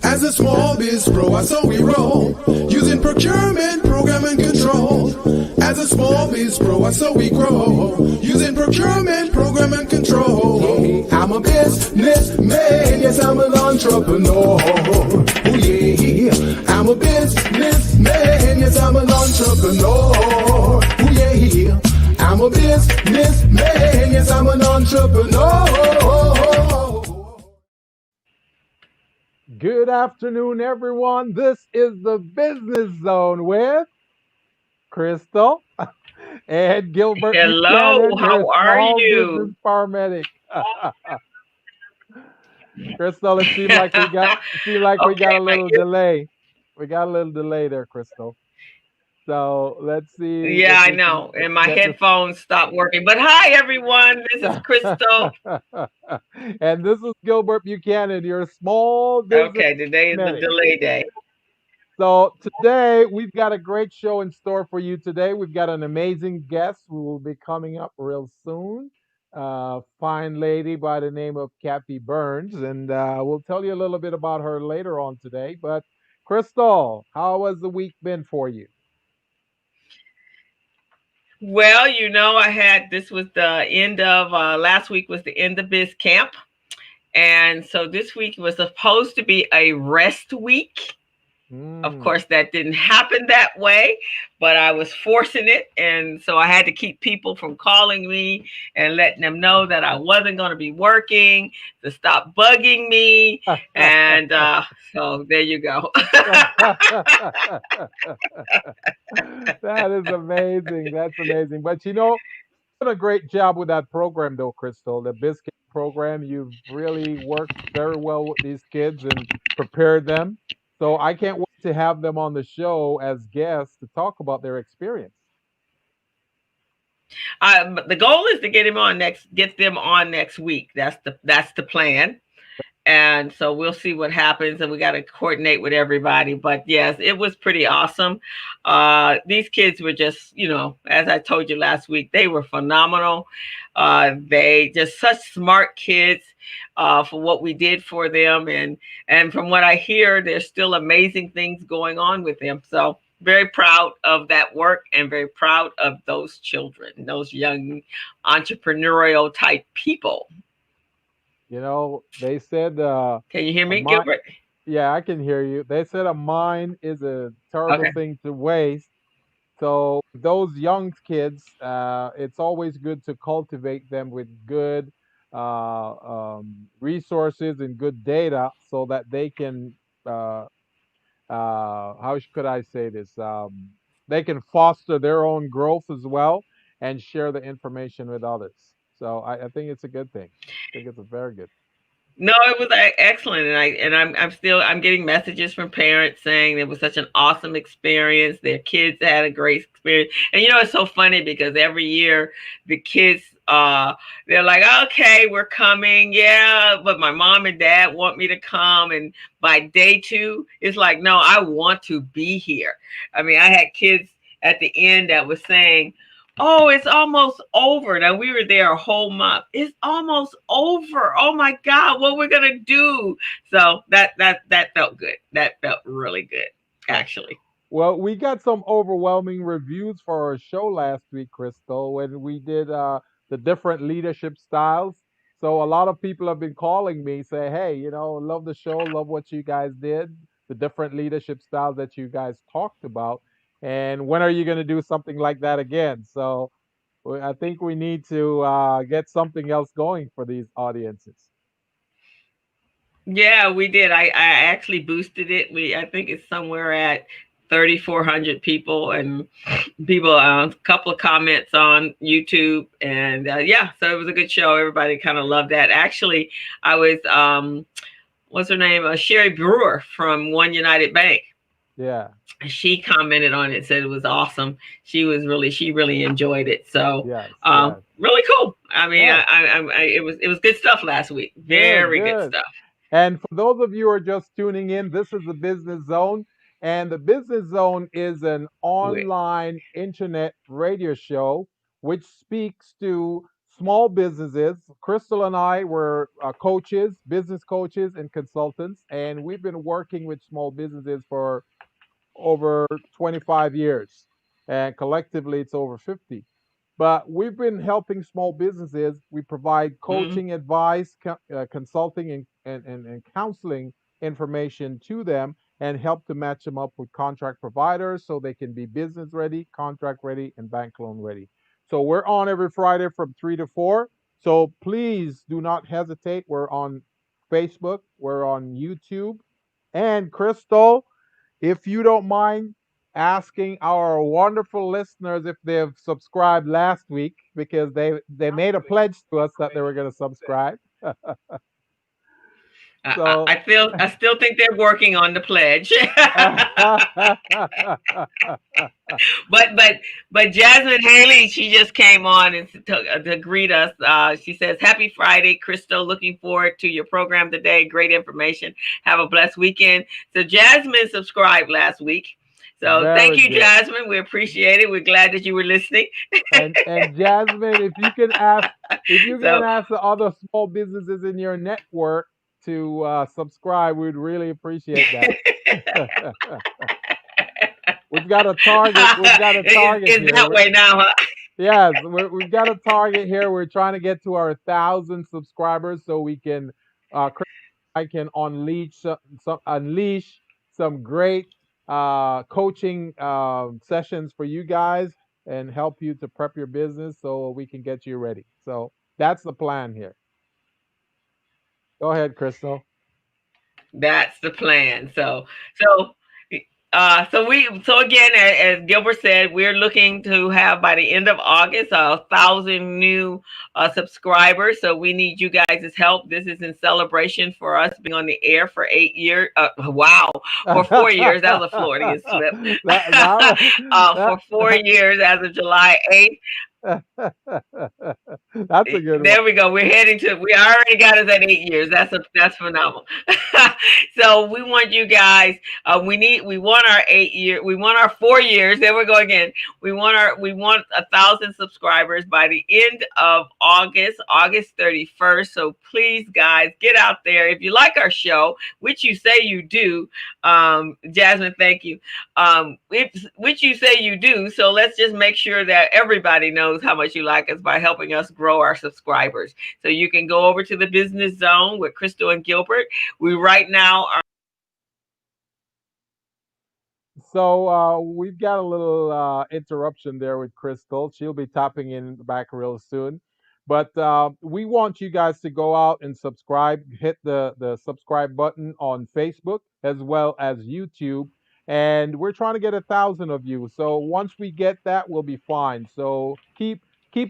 As a small biz pro, I saw we roll, using procurement, program, and control. As a small biz pro, I saw we grow, using procurement, program, and control. I'm a businessman, yes, I'm an entrepreneur. Oh yeah, I'm a businessman, yes, I'm an entrepreneur. Oh yeah, I'm a businessman, yes, I'm an entrepreneur. Good afternoon, everyone. This is the Business Zone with Crystal and Gilbert Hello, Buchanan, your how are small business you? paramedic. Crystal, it seemed like we got a My little delay. We got a little delay there, Crystal. So let's see yeah, if I we can know. And my get this. headphones stopped working. But hi, everyone. This is Crystal. And this is Gilbert Buchanan, your small business Okay, today is the medic. delay day. So today we've got a great show in store for you today. We've got an amazing guest who will be coming up real soon. Fine lady by the name of Kathy Burns, and we'll tell you a little bit about her later on today. But Crystal, how has the week been for you? Well, I had this was the end of last week was the end of biz camp. And so this week was supposed to be a rest week. Of Mm. course, that didn't happen that way, but I was forcing it. And so I had to keep people from calling me and letting them know that I wasn't going to be working, to stop bugging me. And so there you go. That is amazing. That's amazing. But done a great job with that program, though, Crystal. The Biscuit program, you've really worked very well with these kids and prepared them. So I can't wait to have them on the show as guests to talk about their experience. The goal is to get them on next week. That's the plan. And so we'll see what happens, and we got to coordinate with everybody. But yes, it was pretty awesome. These kids were just, as I told you last week, they were phenomenal. They just such smart kids, for what we did for them, and from what I hear, there's still amazing things going on with them. So very proud of that work and very proud of those children, those young entrepreneurial type people. They said Can you hear a me, mind. Gilbert? Yeah, I can hear you. They said a mind is a terrible Okay. thing to waste. So those young kids, it's always good to cultivate them with good resources and good data, so that they can, could I say this? They can foster their own growth as well and share the information with others. So I think it's a good thing. I think it's a very good. No, it was excellent, and I'm getting messages from parents saying it was such an awesome experience. Their kids had a great experience, and it's so funny because every year the kids they're like, okay, we're coming, yeah, but my mom and dad want me to come, and by day two, it's like, no, I want to be here. I mean, I had kids at the end that was saying, oh, it's almost over. Now we were there a whole month. It's almost over. Oh my God, what we're gonna do? So that felt good. That felt really good, actually. Well, we got some overwhelming reviews for our show last week, Crystal, when we did the different leadership styles. So a lot of people have been calling me, say, "Hey, love the show, love what you guys did, the different leadership styles that you guys talked about, and when are you going to do something like that again?" So I think we need to get something else going for these audiences. Yeah, we did. I actually boosted it. I think it's somewhere at 3,400 people, and people a couple of comments on YouTube, and yeah, so it was a good show. Everybody kind of loved that. Actually, I was what's her name? Sherry Brewer from One United Bank. Yeah. She commented on it, said it was awesome. She really enjoyed it. So Yes. Yes. really cool. I mean, Oh, it was good stuff last week. good. Very good Good. stuff. And for those of you who are just tuning in, this is the Business Zone. And the Business Zone is an With online internet radio show which speaks to small businesses. Crystal and I were coaches, business coaches, and consultants, and we've been working with small businesses for over 25 years, and collectively it's over 50. But we've been helping small businesses. We provide Mm. coaching, advice, consulting, and counseling information to them and help to match them up with contract providers so they can be business ready, contract ready, and bank loan ready. So we're on every Friday from 3 to 4. So please do not hesitate. We're on Facebook, we're on YouTube. And Crystal, if you don't mind asking our wonderful listeners if they've subscribed last week because they made a pledge to us that they were going to subscribe. So I still think they're working on the pledge. But Jasmine Haley, she just came on and to greet us. She says, "Happy Friday, Crystal. Looking forward to your program today. Great information. Have a blessed weekend." So Jasmine subscribed last week. So thank very you, good. Jasmine. We appreciate it. We're glad that you were listening. And Jasmine, if you can So ask the other small businesses in your network to subscribe, we'd really appreciate that. We've got a target. We've got a target it's here. that way now, huh? Yes, we've got a target here. We're trying to get to our 1,000 subscribers so we can, Chris and I can unleash some great coaching sessions for you guys and help you to prep your business so we can get you ready. So that's the plan here. Go ahead, Crystal. That's the plan. So again, as Gilbert said, we're looking to have by the end of August 1,000 new subscribers. So we need you guys' help. This is in celebration for us being on the air for 8 years. Wow, for 4 years. That was a Floridian slip. For That 4 years as of July 8th. that's a good one. There we go. We already got us at 8 years. That's phenomenal. So we want you guys. We want our 8 year. We want our 4 years. There we go again. We want 1,000 subscribers by the end of August, August 31st. So please, guys, get out there. If you like our show, which you say you do, Jasmine, thank you. Which you say you do. So let's just make sure that everybody knows how much you like us by helping us grow our subscribers. So you can go over to the Business Zone with Crystal and Gilbert. We right now are. So we've got a little interruption there with Crystal. She'll be tapping in back real soon. But we want you guys to go out and subscribe. Hit the subscribe button on Facebook as well as YouTube. And we're trying to get 1,000 of you. So once we get that, we'll be fine. So keep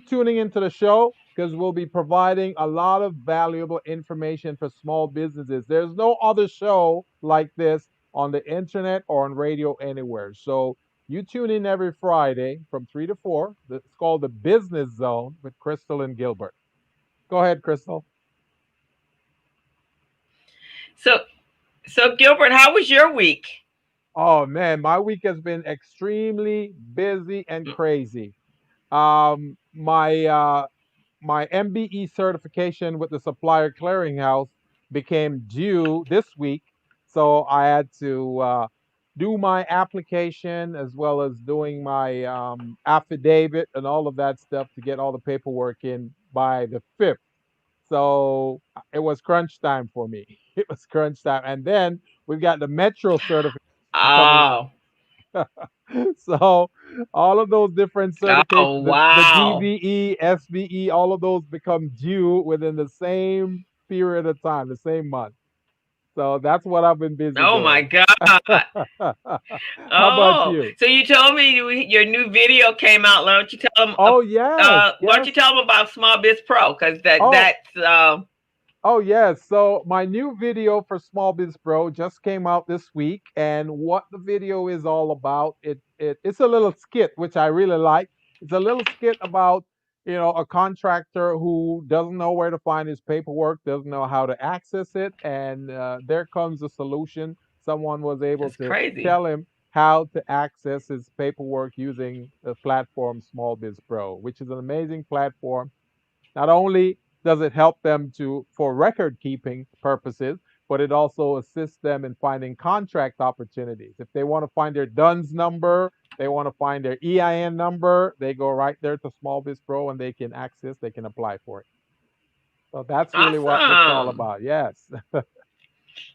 tuning into the show because we'll be providing a lot of valuable information for small businesses. There's no other show like this on the internet or on radio anywhere. So you tune in every Friday from 3 to 4. It's called the Business Zone with Crystal and Gilbert. Go ahead, Crystal. So so Gilbert, how was your week? Oh man, my week has been extremely busy and crazy. My MBE certification with the Supplier Clearinghouse became due this week, so I had to do my application as well as doing my affidavit and all of that stuff to get all the paperwork in by the 5th. So it was crunch time for me. It was crunch time. And then we've got the Metro certification coming Oh, up. So all of those different certificates, oh the wow. DVE, SVE, all of those become due within the same period of time, the same month. So that's what I've been busy Oh my doing. God. How about Oh, you? so you told me your new video came out. Why don't you tell them? Oh yes, Why don't yes. you tell them about Small Biz Pro? Because Oh, that's Oh yes, so my new video for Small Biz Pro just came out this week, and what the video is all about, it's a little skit which I really like. It's a little skit about a contractor who doesn't know where to find his paperwork, doesn't know how to access it, and there comes a solution. Someone was able that's to crazy. tell him how to access his paperwork using the platform Small Biz Pro, which is an amazing platform Not only does it help them for record keeping purposes, but it also assists them in finding contract opportunities. If they want to find their DUNS number, they want to find their EIN number, they go right there to Small Biz Pro and they can apply for it. So that's really what it's all Awesome. about. Yes.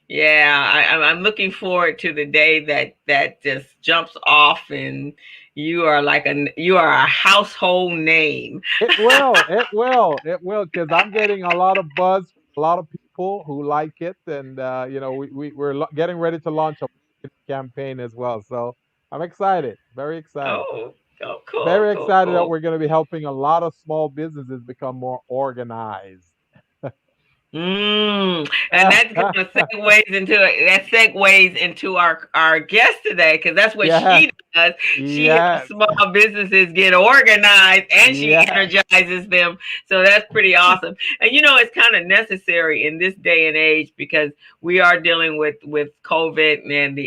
Yeah, I'm looking forward to the day that just jumps off and you are a household name. Because I'm getting a lot of buzz, a lot of people who like it, and we're getting ready to launch a campaign as well. So I'm excited, very excited, Oh, oh, cool, very cool, excited that cool. we're going to be helping a lot of small businesses become more organized. And that kind of segues into our guest today because that's what Yes, she does. She helps yes, small businesses get organized and she yes. energizes them. So that's pretty awesome. And it's kind of necessary in this day and age because we are dealing with COVID and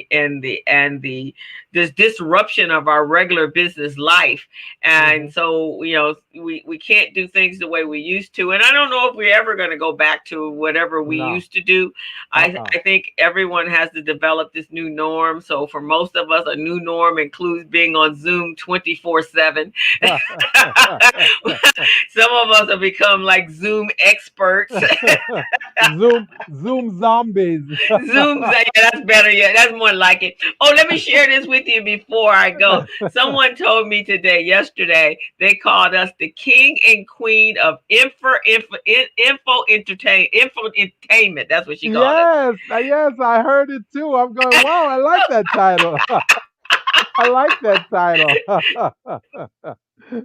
the this disruption of our regular business life. Hmm. And so, we can't do things the way we used to. And I don't know if we're ever going to go back to whatever we No. used to do. Uh-uh. I think everyone has to develop this new norm. So for most of us, a new norm includes being on Zoom 24/7. Some of us have become like Zoom experts. Zoom zombies. Zoom, yeah, that's better. Yeah, that's more like it. Oh, let me share this with you before I go. Someone told me yesterday, they called us the king and queen of infotainment. That's what she called us. Yes, yes, I heard it too. I'm going, wow, I like that title. I like that title.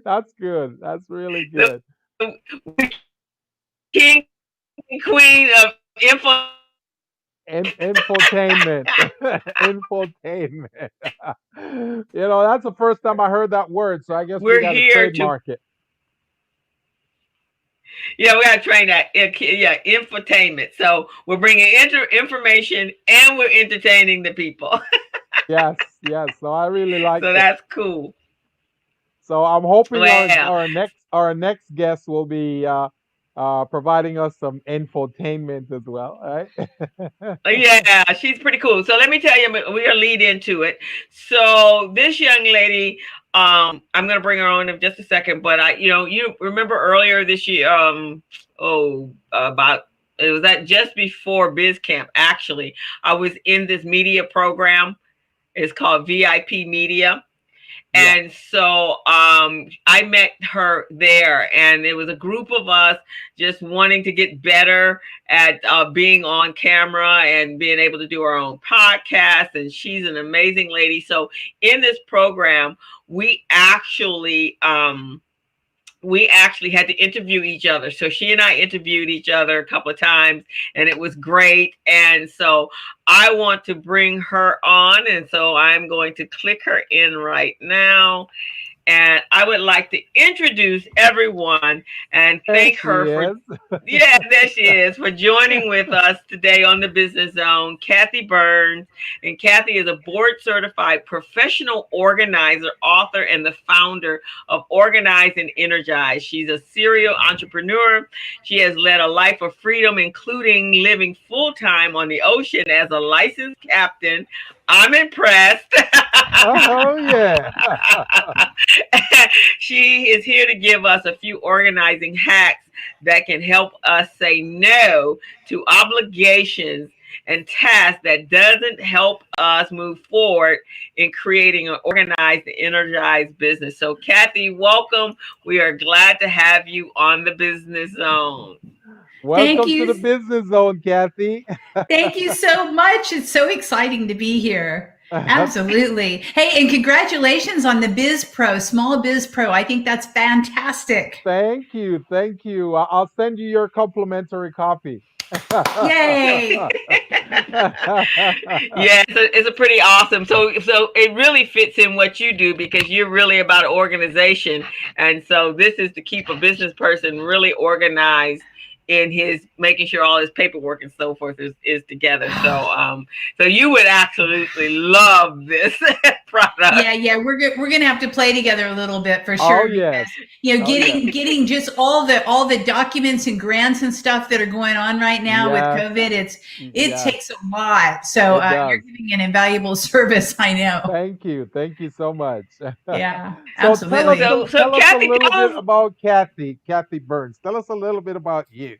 That's good. That's really good. So, king and queen of Infotainment. Infotainment. That's the first time I heard that word, so I guess we we're got to here to trademark it. Yeah, we got to train that. Yeah, infotainment. So we're bringing information and we're entertaining the people. Yes, yes. So I really like So that. that's cool. So I'm hoping our Well, our next our next guest will be providing us some infotainment as well, right? yeah, she's pretty cool. So let me tell you, we're gonna lead into it. So this young lady, I'm gonna bring her on in just a second. But you remember earlier this year, about it was that just before Biz Camp. Actually, I was in this media program. It's called VIP Media. Yeah. And so I met her there, and it was a group of us just wanting to get better at being on camera and being able to do our own podcast. And she's an amazing lady. So in this program, we actually had to interview each other. So she and I interviewed each other a couple of times, and it was great. And so I want to bring her on. And so I'm going to click her in right now. And I would like to introduce everyone and There thank she her for, is. yeah, there she is, for joining with us today on the Business Zone, Kathy Burns. And Kathy is a board certified professional organizer, author, and the founder of Organized and Energized. She's a serial entrepreneur. She has led a life of freedom, including living full time on the ocean as a licensed captain. I'm impressed. Oh yeah. She is here to give us a few organizing hacks that can help us say no to obligations and tasks that doesn't help us move forward in creating an organized and energized business. So Kathy, welcome. We are glad to have you on the Business Zone. Thank Welcome to the you. Business Zone, Kathy. Thank you so much. It's so exciting to be here. Absolutely. Hey, and congratulations on the Biz Pro, Small Biz Pro. I think that's fantastic. Thank you. Thank you. I'll send you your complimentary copy. Yay. Yeah, it's a pretty awesome. So it really fits in what you do because you're really about organization, and so this is to keep a business person really organized in his making sure all his paperwork and so forth is together. So you would absolutely love this product. Yeah, we're gonna have to play together a little bit for sure. Oh yes. Because, getting just all the documents and grants and stuff that are going on right now with COVID, it takes a lot. So you're giving an invaluable service, I know. Thank you so much. Yeah, so absolutely. Tell us a little bit about Kathy Burns. Tell us a little bit about you.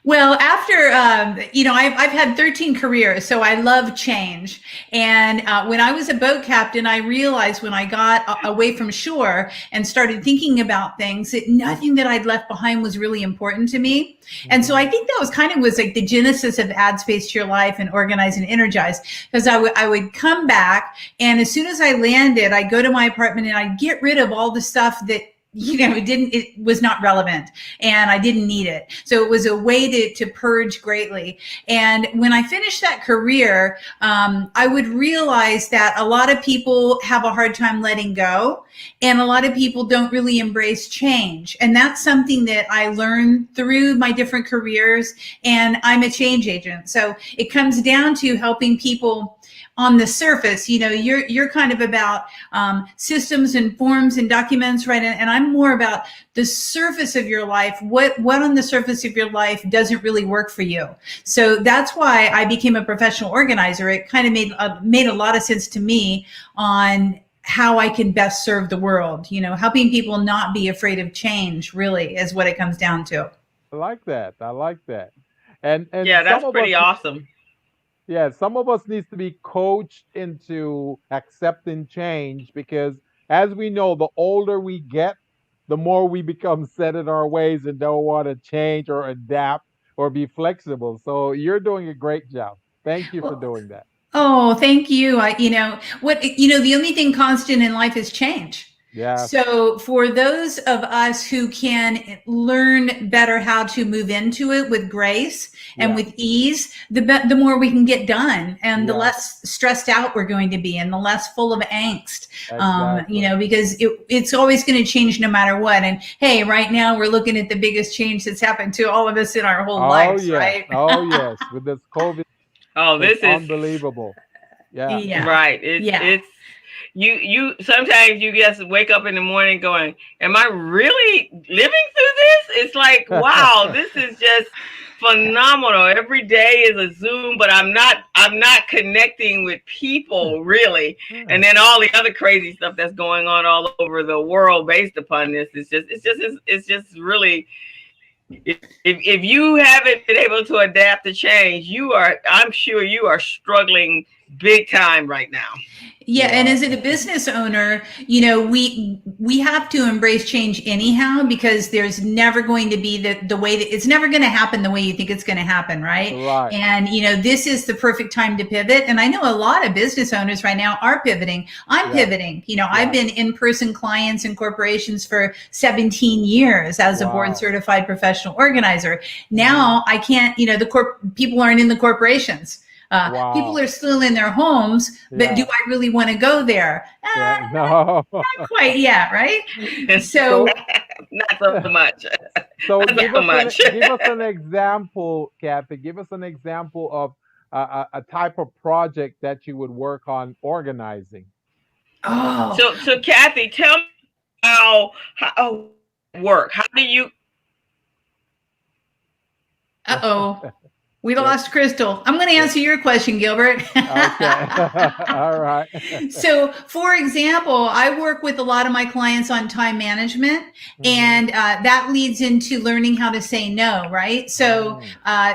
Well, after, I've had 13 careers, so I love change. And when I was a boat captain, I realized when I got away from shore and started thinking about things, that nothing that I'd left behind was really important to me. And so I think that was like the genesis of Add Space to Your Life and Organize and Energize, because I would come back, and as soon as I landed, I'd go to my apartment and I'd get rid of all the stuff that it was not relevant and I didn't need it. So it was a way to purge greatly. And when I finished that career, I would realize that a lot of people have a hard time letting go, and a lot of people don't really embrace change. And that's something that I learned through my different careers, and I'm a change agent. So it comes down to helping people on the surface. You're kind of about systems and forms and documents, right? And I'm more about the surface of your life. What on the surface of your life doesn't really work for you? So that's why I became a professional organizer. It kind of made a lot of sense to me on how I can best serve the world. Helping people not be afraid of change really is what it comes down to. I like that. And yeah, that's pretty awesome. Yeah, some of us needs to be coached into accepting change, because as we know, the older we get, the more we become set in our ways and don't want to change or adapt or be flexible. So you're doing a great job. Thank you for doing that. Oh, thank you. The only thing constant in life is change. Yeah. So for those of us who can learn better how to move into it with grace and with ease, the more we can get done, and the less stressed out we're going to be, and the less full of angst. Exactly. Because it's always going to change no matter what. And hey, right now we're looking at the biggest change that's happened to all of us in our whole lives, right? Oh yes, with this COVID. Oh, this is unbelievable. Yeah. Right. It's you sometimes you just wake up in the morning going, am I really living through this? It's like, wow, this is just phenomenal. Every day is a Zoom, but I'm not connecting with people really. And then all the other crazy stuff that's going on all over the world based upon this, it's just really, if you haven't been able to adapt to change, I'm sure you are struggling big time right now. Yeah, and as a business owner, we have to embrace change anyhow, because there's never going to be the way that it's never going to happen the way you think it's going to happen, right? Right. And this is the perfect time to pivot. And I know a lot of business owners right now are pivoting. I'm pivoting. I've been in-person clients and corporations for 17 years as a board certified professional organizer. Now I can't, people aren't in the corporations. People are still in their homes, but do I really want to go there? No, not quite yet, right? So not so much. So give us an example, Kathy. Give us an example of a type of project that you would work on organizing. Oh, so Kathy, tell me how work. How do you? We lost Crystal. I'm going to answer your question, Gilbert. Okay. All right. So, for example, I work with a lot of my clients on time management, and that leads into learning how to say no, right? So,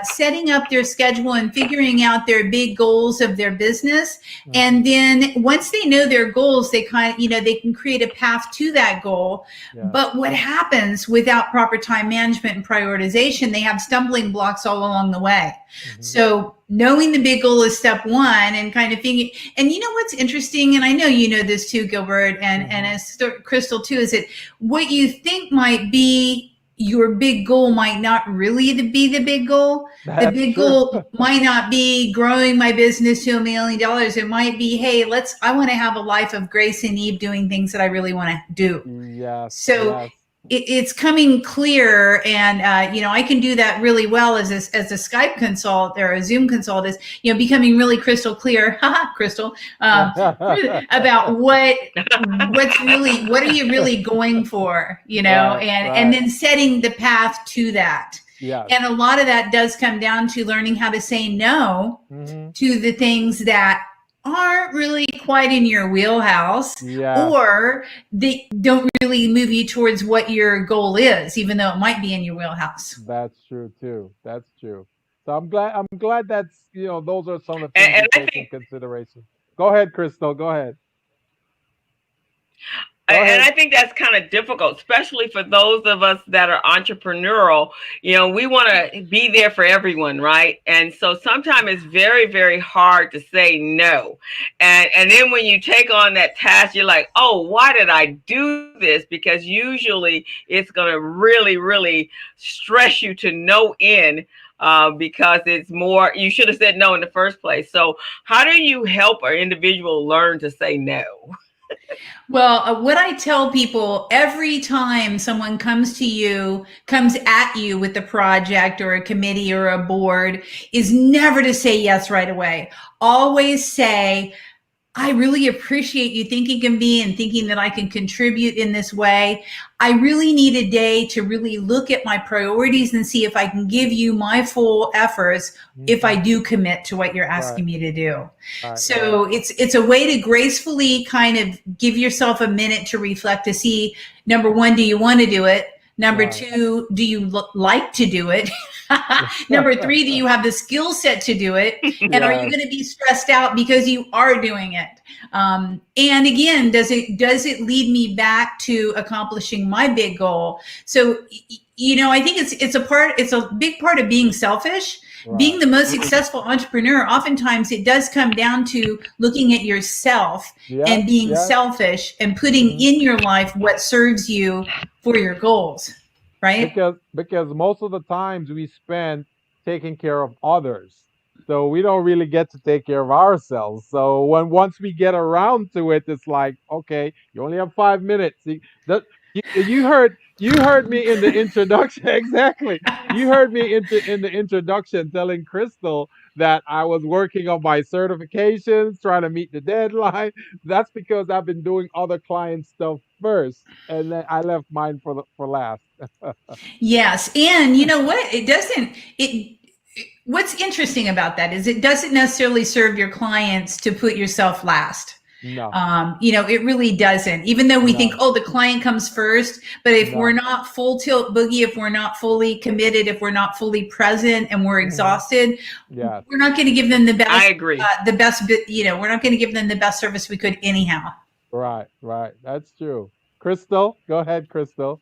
setting up their schedule and figuring out their big goals of their business. And then once they know their goals, they they can create a path to that goal. But what happens without proper time management and prioritization, they have stumbling blocks all along the way. So knowing the big goal is step one, and kind of thinking, and what's interesting, and I know you know this too, Gilbert, and as Crystal too, is that what you think might be your big goal might not really be the big goal. The big goal might not be growing my business to $1 million. It might be, hey, I want to have a life of grace and Eve, doing things that I really want to do. Yes. So it's coming clear, and I can do that really well as a Skype consult or a Zoom consult, is becoming really crystal clear, crystal, about what are you really going for, and then setting the path to that. Yes. And a lot of that does come down to learning how to say no to the things that aren't really quite in your wheelhouse, or they don't really move you towards what your goal is, even though it might be in your wheelhouse. That's true too. That's true. So I'm glad that's, those are some of the things And you I take in think consideration. Go ahead, Crystal. Go ahead. And I think that's kind of difficult, especially for those of us that are entrepreneurial. We want to be there for everyone, right? And so sometimes it's very, very hard to say no. And then when you take on that task, you're like, oh, why did I do this? Because usually it's going to really, really stress you to no end. Because it's more, you should have said no in the first place. So how do you help an individual learn to say no? Well, what I tell people every time someone comes at you with a project or a committee or a board, is never to say yes right away. Always say, I really appreciate you thinking of me and thinking that I can contribute in this way. I really need a day to really look at my priorities and see if I can give you my full efforts if I do commit to what you're asking me to do. So it's a way to gracefully kind of give yourself a minute to reflect, to see, number one, do you want to do it? Number two, do you like to do it? Number three, do you have the skill set to do it? And are you going to be stressed out because you are doing it? And again, does it lead me back to accomplishing my big goal? So, I think it's a big part of being selfish. Being the most successful entrepreneur, oftentimes it does come down to looking at yourself and being selfish and putting in your life what serves you for your goals, right? Because most of the times we spend taking care of others, so we don't really get to take care of ourselves. So once we get around to it, it's like, okay, you only have 5 minutes. You heard me in the introduction. Exactly. You heard me in the introduction telling Crystal that I was working on my certifications, trying to meet the deadline. That's because I've been doing other client stuff first, and then I left mine for last. Yes, and you know what? What's interesting about that is it doesn't necessarily serve your clients to put yourself last. No. It really doesn't, even though we think, oh, the client comes first. But if we're not full tilt boogie, if we're not fully committed, if we're not fully present and we're exhausted, we're not going to give them the best. I agree. We're not going to give them the best service we could anyhow. Right. That's true. Crystal, go ahead, Crystal.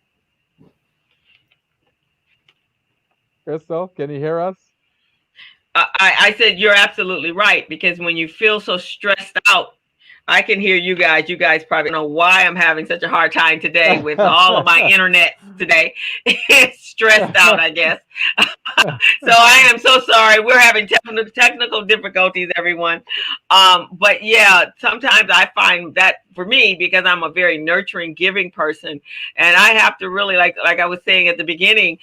Crystal, can you hear us? I said you're absolutely right, because when you feel so stressed out, I can hear you guys. You guys probably don't know why I'm having such a hard time today with all of my internet today. It's stressed out, I guess. So I am so sorry. We're having technical difficulties, everyone. But yeah, sometimes I find that for me, because I'm a very nurturing, giving person, and I have to really, like I was saying at the beginning,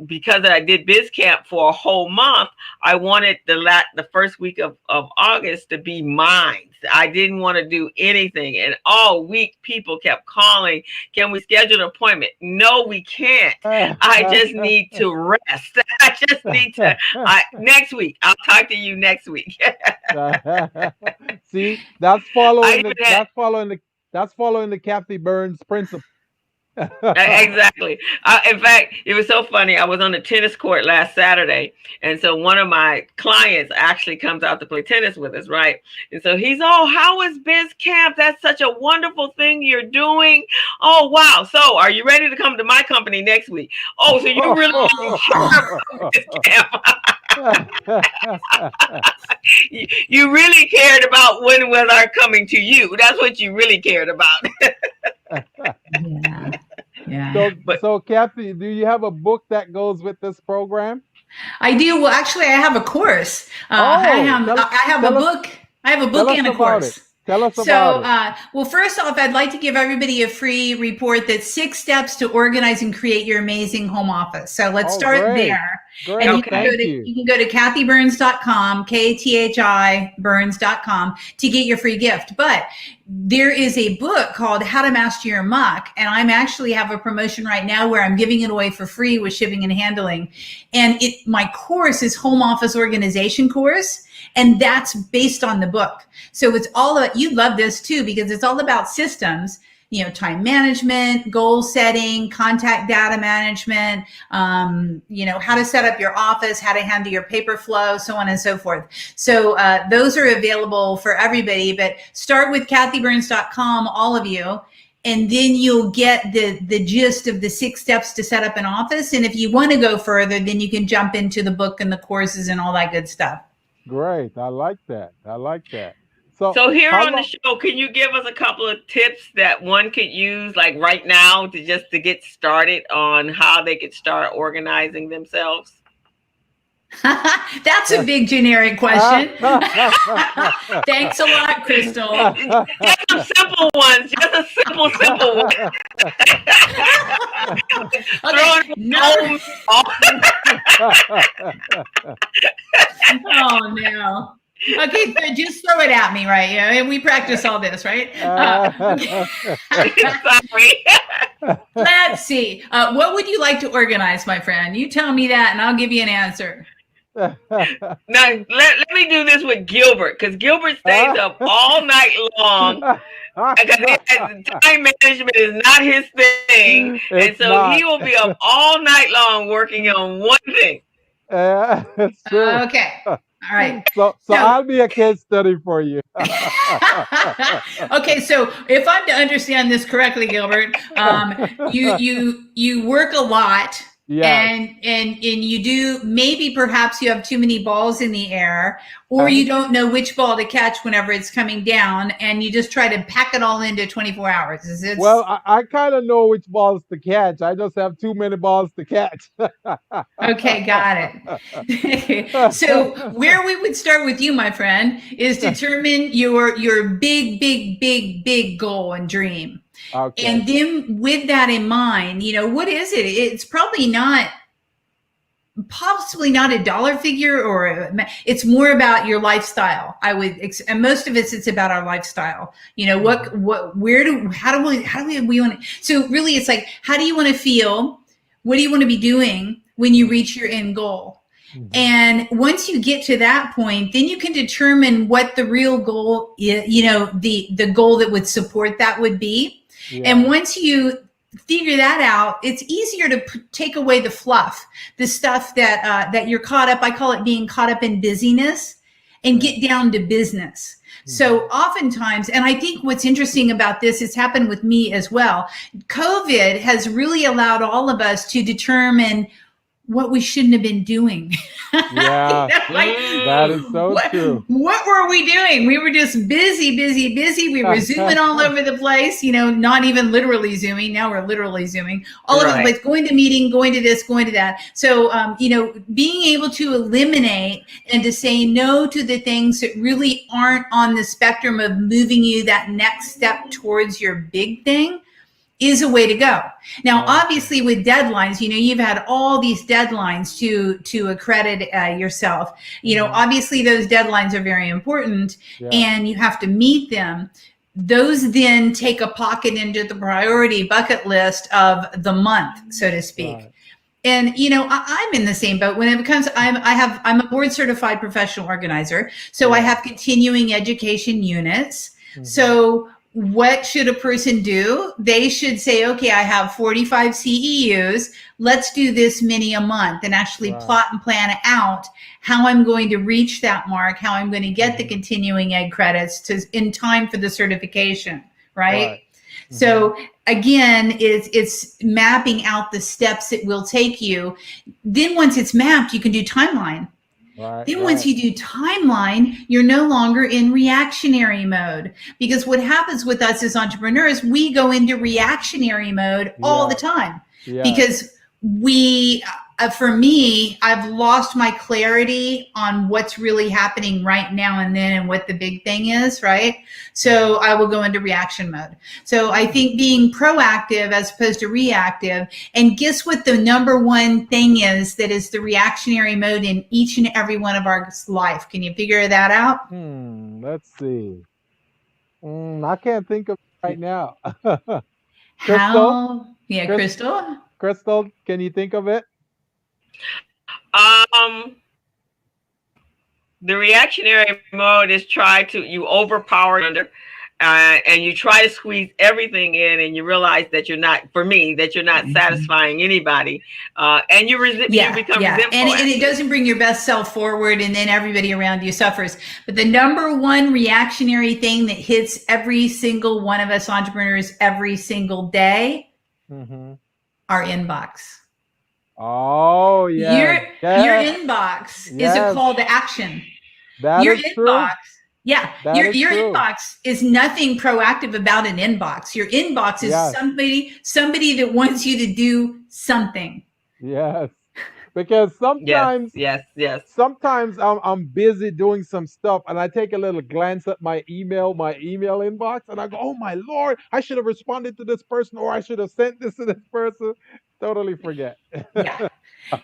because I did Biz Camp for a whole month, I wanted the first week of August to be mine. I didn't want to do anything. And all week, people kept calling, can we schedule an appointment? No, we can't. I just need to rest. I just need to. Next week. I'll talk to you next week. See, that's following the Kathy Burns principle. Exactly. In fact, it was so funny. I was on the tennis court last Saturday, and so one of my clients actually comes out to play tennis with us, right? And so he's, oh, how is Biz Camp? That's such a wonderful thing you're doing. Oh, wow. So are you ready to come to my company next week? Oh, so you really care about Biz Camp. You really cared about when was our coming to you. That's what you really cared about. Yeah. So Kathy, do you have a book that goes with this program? I do. Well, actually, I have a course. I have a book and a course. Tell us So, about it. well, first off, I'd like to give everybody a free report that's 6 steps to organize and create your amazing home office. So let's Oh, start great. there. Great. And Okay. you can go to kathyburns.com, KATHI burns.com to get your free gift. But there is a book called How to Master Your Muck. And I'm actually have a promotion right now where I'm giving it away for free with shipping and handling. And my course is home office organization course. And that's based on the book. So it's all about, you love this too, because it's all about systems, time management, goal setting, contact data management, how to set up your office, how to handle your paper flow, so on and so forth. So those are available for everybody, but start with kathyburns.com, all of you. And then you'll get the gist of the 6 steps to set up an office. And if you want to go further, then you can jump into the book and the courses and all that good stuff. Great. I like that. So here how on the long- show, can you give us a couple of tips that one could use like right now to get started on how they could start organizing themselves? That's a big generic question. Thanks a lot, Crystal. Just some simple ones. Just a simple one. Okay. No. Oh no. Okay, so just throw it at me, right? And we practice all this, right? Sorry. Let's see. What would you like to organize, my friend? You tell me that, and I'll give you an answer. Now, let me do this with Gilbert, because Gilbert stays up all night long. Because time management is not his thing. It's and so not. he will be up all night long working on one thing. It's true. Okay. All right. So I'll be a case study for you. Okay, so if I'm to understand this correctly, Gilbert, you work a lot. Yes. And you do, maybe perhaps you have too many balls in the air, or you don't know which ball to catch whenever it's coming down, and you just try to pack it all into 24 hours. Is it? Well, I kind of know which balls to catch. I just have too many balls to catch. Okay, got it. So where we would start with you, my friend, is determine your big goal and dream. Okay. And then with that in mind, what is it? It's probably possibly not a dollar figure, or it's more about your lifestyle. And most of it's about our lifestyle. How do we want to, so really it's like, how do you want to feel? What do you want to be doing when you reach your end goal? Mm-hmm. And once you get to that point, then you can determine what the real goal is, the goal that would support that would be. Yeah. And once you figure that out, it's easier to take away the fluff, the stuff that you're caught up. I call it being caught up in busyness, and get down to business. Mm-hmm. So oftentimes, and I think what's interesting about this, it's happened with me as well. COVID has really allowed all of us to determine what we shouldn't have been doing. Yeah, that is so true. What were we doing? We were just busy. We were zooming all over the place, not even literally zooming. Now we're literally zooming all over the place, going to meeting, going to this, going to that. So, being able to eliminate and to say no to the things that really aren't on the spectrum of moving you that next step towards your big thing is a way to go. Now, obviously with deadlines, you've had all these deadlines to accredit yourself. Obviously those deadlines are very important, and you have to meet them. Those then take a pocket into the priority bucket list of the month, so to speak. Right. And, I'm in the same boat when it comes, I'm a board certified professional organizer. So I have continuing education units. Mm-hmm. So what should a person do? They should say, okay, I have 45 CEUs. Let's do this many a month, and actually plot and plan out how I'm going to reach that mark, how I'm going to get the continuing ed credits in time for the certification, right? Mm-hmm. So again, it's mapping out the steps it will take you. Then once it's mapped, you can do timeline. Then once you do timeline, you're no longer in reactionary mode, because what happens with us as entrepreneurs, we go into reactionary mode all the time because we for me, I've lost my clarity on what's really happening right now and then and what the big thing is, right? So I will go into reaction mode. So I think being proactive as opposed to reactive, and guess what the number one thing is that is the reactionary mode in each and every one of our life? Can you figure that out? Let's see. I can't think of it right now. Crystal? How? Yeah, Chris, Crystal? Crystal, can you think of it? Um, the reactionary mode is you overpower under, and you try to squeeze everything in, and you realize that you're not satisfying anybody, and you become resentful. And it doesn't bring your best self forward, and then everybody around you suffers. But the number one reactionary thing that hits every single one of us entrepreneurs every single day, our inbox. Oh, yeah. Your inbox is a call to action. Your inbox. True. Yeah, your inbox is nothing proactive about an inbox. Your inbox is somebody that wants you to do something. Yes, because sometimes, sometimes I'm busy doing some stuff, and I take a little glance at my email inbox, and I go, "Oh my Lord, I should have responded to this person, or I should have sent this to this person." Totally forget.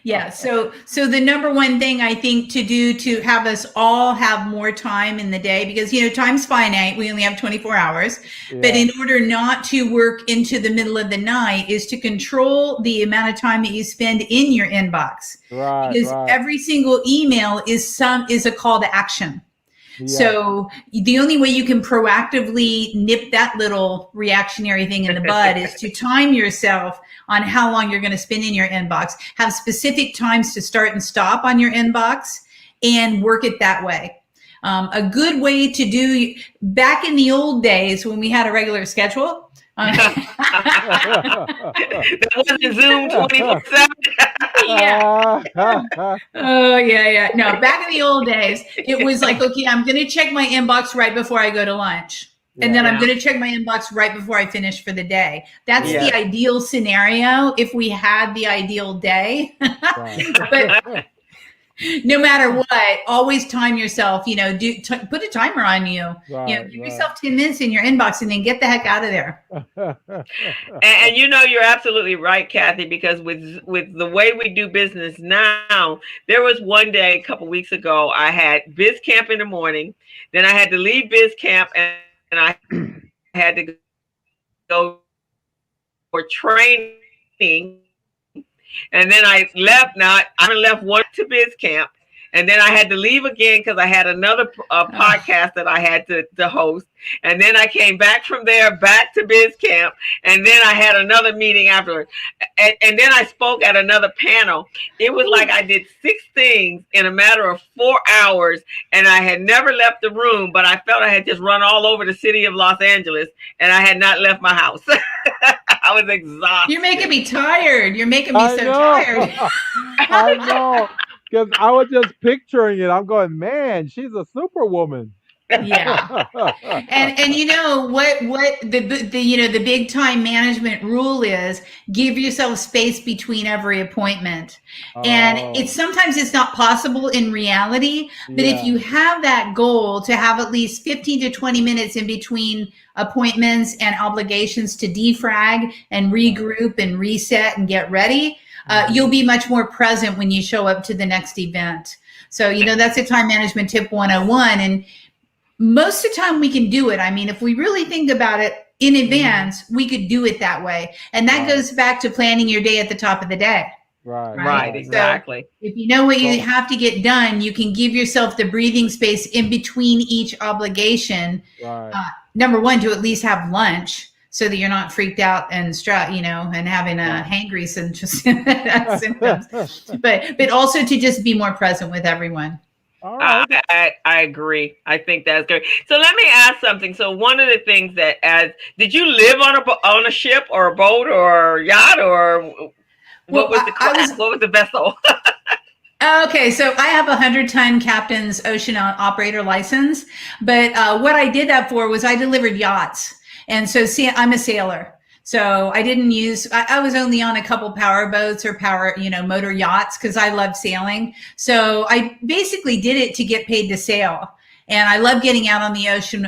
Yeah. So the number one thing I think to do to have us all have more time in the day, because, time's finite. We only have 24 hours. Yeah. But in order not to work into the middle of the night is to control the amount of time that you spend in your inbox. Right. Because every single email is a call to action. Yeah. So the only way you can proactively nip that little reactionary thing in the bud is to time yourself on how long you're going to spend in your inbox, have specific times to start and stop on your inbox, and work it that way. A good way to do, back in the old days when we had a regular schedule, that wasn't Zoom 24/7. Yeah. Oh, yeah. No, back in the old days, it was like, okay, I'm going to check my inbox right before I go to lunch. And then I'm going to check my inbox right before I finish for the day. That's the ideal scenario if we had the ideal day. But no matter what, always time yourself, put a timer on you. Give yourself 10 minutes in your inbox and then get the heck out of there. And you're absolutely right, Kathy, because with the way we do business now, there was one day a couple weeks ago, I had biz camp in the morning, then I had to leave biz camp and I had to go for training. And then I left. I left one to biz camp, and then I had to leave again because I had another podcast that I had to host. And then I came back from there, back to biz camp, and then I had another meeting afterwards. And then I spoke at another panel. It was like I did 6 things in a matter of 4 hours, and I had never left the room, but I felt I had just run all over the city of Los Angeles, and I had not left my house. I was exhausted. You're making me tired. You're making me tired. I know. Because I was just picturing it. I'm going, man, she's a superwoman. Yeah. And what the big time management rule is, give yourself space between every appointment. And sometimes it's not possible in reality, but if you have that goal to have at least 15 to 20 minutes in between appointments and obligations to defrag and regroup and reset and get ready, you'll be much more present when you show up to the next event. So, that's a time management tip 101. And most of the time we can do it. I mean, if we really think about it in advance, we could do it that way. And that goes back to planning your day at the top of the day. Right, exactly. So if you know what you have to get done, you can give yourself the breathing space in between each obligation. Number one, to at least have lunch so that you're not freaked out and and having a hangry symptoms. But also to just be more present with everyone. All right. I agree. I think that's great. So let me ask something. So one of the things did you live on a ship or a boat or a yacht, or what was the class? What was the vessel? Okay, so I have a 100-ton captain's ocean operator license, but what I did that for was I delivered yachts. And so I'm a sailor. So I didn't use, I was only on a couple power boats or power, motor yachts because I love sailing. So I basically did it to get paid to sail. And I love getting out on the ocean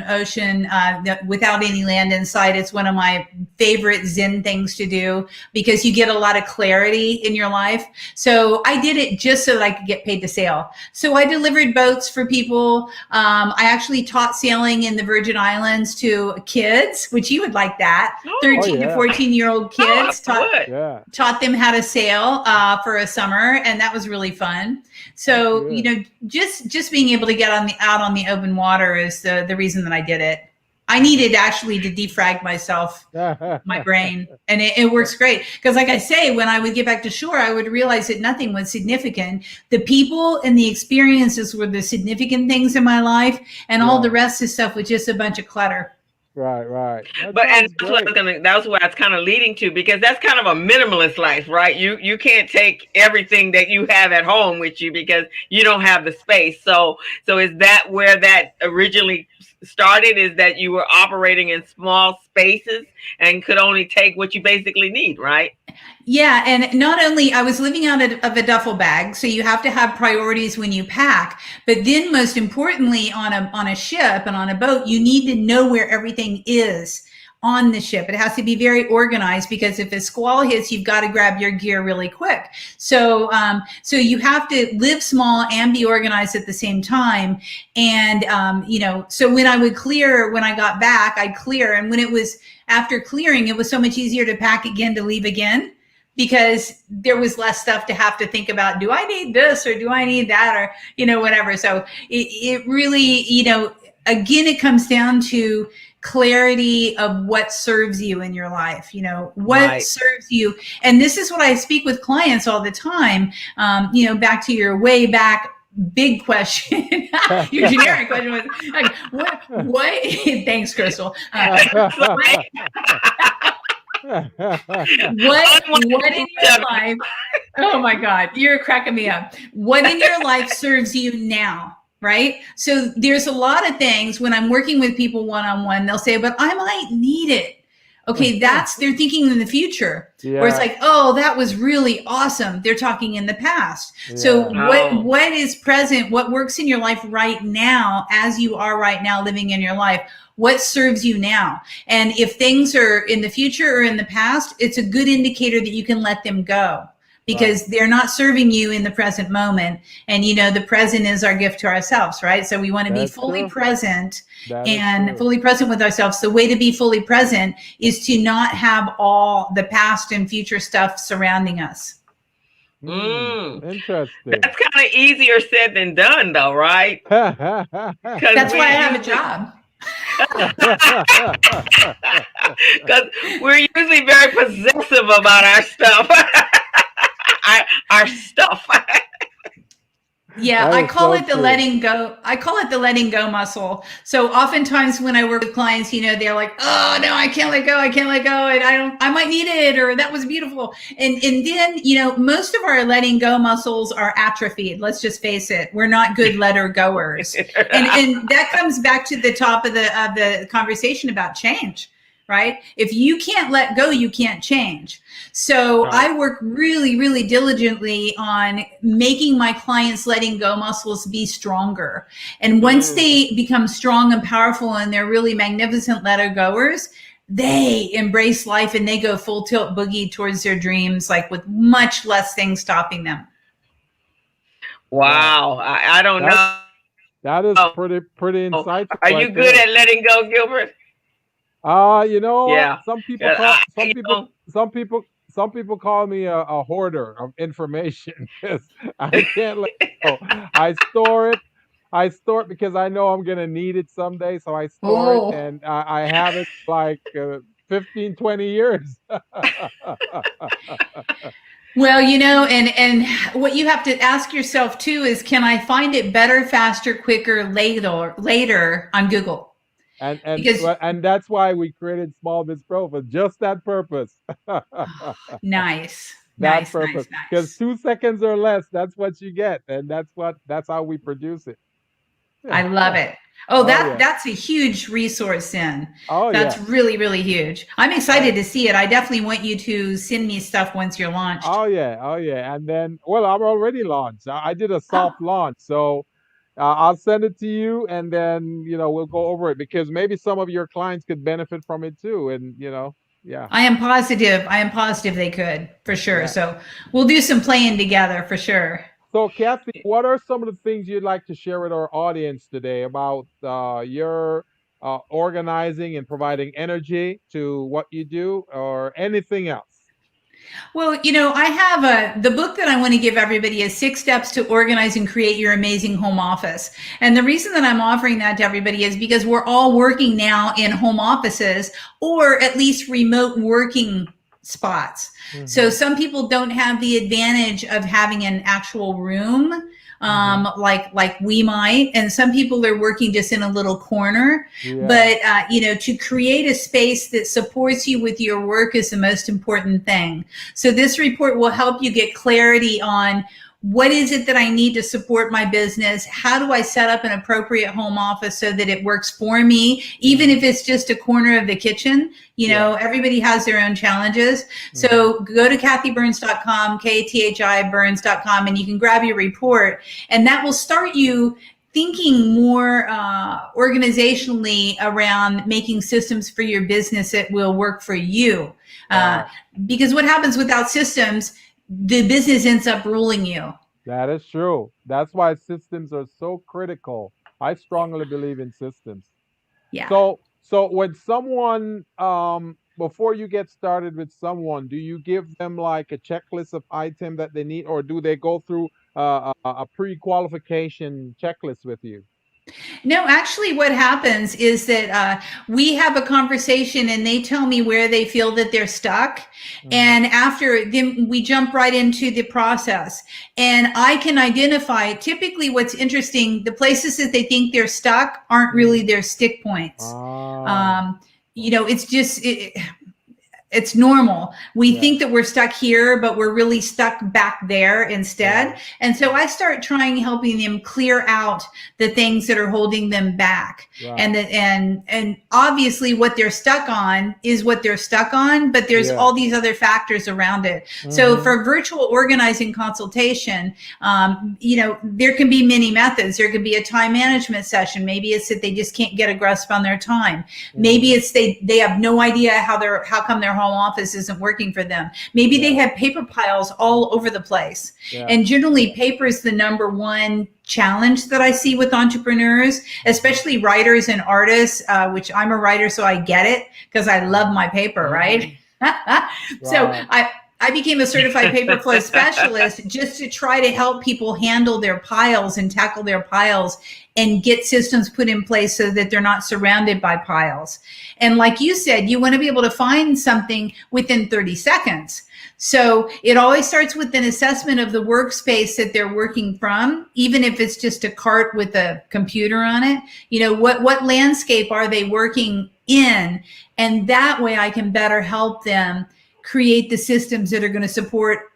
without any land in sight. It's one of my favorite Zen things to do because you get a lot of clarity in your life. So I did it just so that I could get paid to sail. So I delivered boats for people. I actually taught sailing in the Virgin Islands to kids, which you would like that. Oh, 13 yeah. to 14-year-old kids. Yeah. Taught them how to sail for a summer, and that was really fun. So, just being able to get out on the open water is the reason that I did it. I needed actually to defrag myself, my brain, and it works great. Because like I say, when I would get back to shore, I would realize that nothing was significant. The people and the experiences were the significant things in my life, and all the rest of stuff was just a bunch of clutter. Right. That's where it's kind of leading to, because that's kind of a minimalist life, right? You can't take everything that you have at home with you because you don't have the space. So is that where that originally started? Is that you were operating in small spaces and could only take what you basically need, right? Yeah, and not only I was living out of a duffel bag, so you have to have priorities when you pack, but then most importantly on a ship and on a boat, you need to know where everything is on the ship. It has to be very organized because if a squall hits, you've got to grab your gear really quick. So you have to live small and be organized at the same time. And so when I got back, I'd clear, and when it was after clearing, it was so much easier to pack again, to leave again, because there was less stuff to have to think about. Do I need this or do I need that, or, whatever. So it really, again, it comes down to clarity of what serves you in your life, what serves you. And this is what I speak with clients all the time. Back to your way back big question. Your generic question was like, what thanks, Crystal. What in your life? Oh my God, you're cracking me up. What in your life serves you now? Right? So there's a lot of things when I'm working with people one-on-one, they'll say, but I might need it. Okay, they're thinking in the future. Yeah. Where it's like, oh, that was really awesome. They're talking in the past. Yeah. So what is present, what works in your life right now, as you are right now living in your life? What serves you now? And if things are in the future or in the past, it's a good indicator that you can let them go, because they're not serving you in the present moment. And, the present is our gift to ourselves, right? So we want to be fully present and fully present with ourselves. The way to be fully present is to not have all the past and future stuff surrounding us. Interesting. That's kind of easier said than done, though, right? That's why I have a job. Because we're usually very possessive about our stuff. our stuff. Yeah, I call it the letting go. I call it the letting go muscle. So oftentimes when I work with clients, they're like, oh no, I can't let go. I can't let go. And I might need it, or that was beautiful. And then, most of our letting go muscles are atrophied. Let's just face it. We're not good letter goers. And that comes back to the top of the conversation about change. Right? If you can't let go, you can't change. So I work really, really diligently on making my clients' letting go muscles be stronger. And once they become strong and powerful and they're really magnificent letter goers, they embrace life and they go full tilt boogie towards their dreams, like with much less things stopping them. Wow. I don't know. That is pretty insightful. Are you good at letting go, Gilbert? Yeah. Some people call me a hoarder of information because I can't let go. I store it because I know I'm gonna need it someday. So I store it, and I have it like 15, 20 years. Well, and what you have to ask yourself too is, can I find it better, faster, quicker, later on Google? And that's why we created Small Biz Pro, for just that purpose. Nice. That purpose. Because 2 seconds or less, that's what you get, and that's how we produce it. I love it. Oh, yeah. that's a huge resource then. Oh That's yeah. really, really huge. I'm excited to see it. I definitely want you to send me stuff once you're launched. Oh yeah. Oh yeah. And then, well, I'm already launched. I did a Oh, soft launch, so I'll send it to you, and then we'll go over it because maybe some of your clients could benefit from it too. And yeah, I am positive. I am positive they could for sure. yeah. So we'll do some playing together for sure. So, Kathy, what are some of the things you'd like to share with our audience today about your organizing and providing energy to what you do, or anything else? Well, I have the book that I want to give everybody is 6 Steps to Organize and Create Your Amazing Home Office. And the reason that I'm offering that to everybody is because we're all working now in home offices or at least remote working spots. So some people don't have the advantage of having an actual room. Like we might, and some people are working just in a little corner. Yeah. But to create a space that supports you with your work is the most important thing. So this report will help you get clarity on what is it that I need to support my business? How do I set up an appropriate home office so that it works for me, even if it's just a corner of the kitchen? Everybody has their own challenges. So go to kathyburns.com, KATHI-Burns.com, and you can grab your report, and that will start you thinking more organizationally around making systems for your business that will work for you. Because what happens without systems, the business ends up ruling you. That is true. That's why systems are so critical. I strongly believe in systems. Yeah. So when someone, before you get started with someone, do you give them like a checklist of items that they need, or do they go through a pre-qualification checklist with you? No, actually, what happens is that we have a conversation and they tell me where they feel that they're stuck. And after then, we jump right into the process. And I can identify typically what's interesting, the places that they think they're stuck aren't really their stick points. It's just, it's normal. We think that we're stuck here, but we're really stuck back there instead. Yeah. And so I start helping them clear out the things that are holding them back. Right. And obviously what they're stuck on is what they're stuck on, but there's all these other factors around it. So for virtual organizing consultation, there can be many methods. There could be a time management session. Maybe it's that they just can't get a grasp on their time. Maybe it's they have no idea how come their home office isn't working for them. Maybe they have paper piles all over the place. And generally paper is the number one challenge that I see with entrepreneurs, especially writers and artists, which I'm a writer, so I get it because I love my paper, right? So I became a certified paper flow specialist just to try to help people handle their piles and tackle their piles and get systems put in place so that they're not surrounded by piles. And like you said, you want to be able to find something within 30 seconds. So it always starts with an assessment of the workspace that they're working from, even if it's just a cart with a computer on it. What landscape are they working in? And that way I can better help them create the systems that are going to support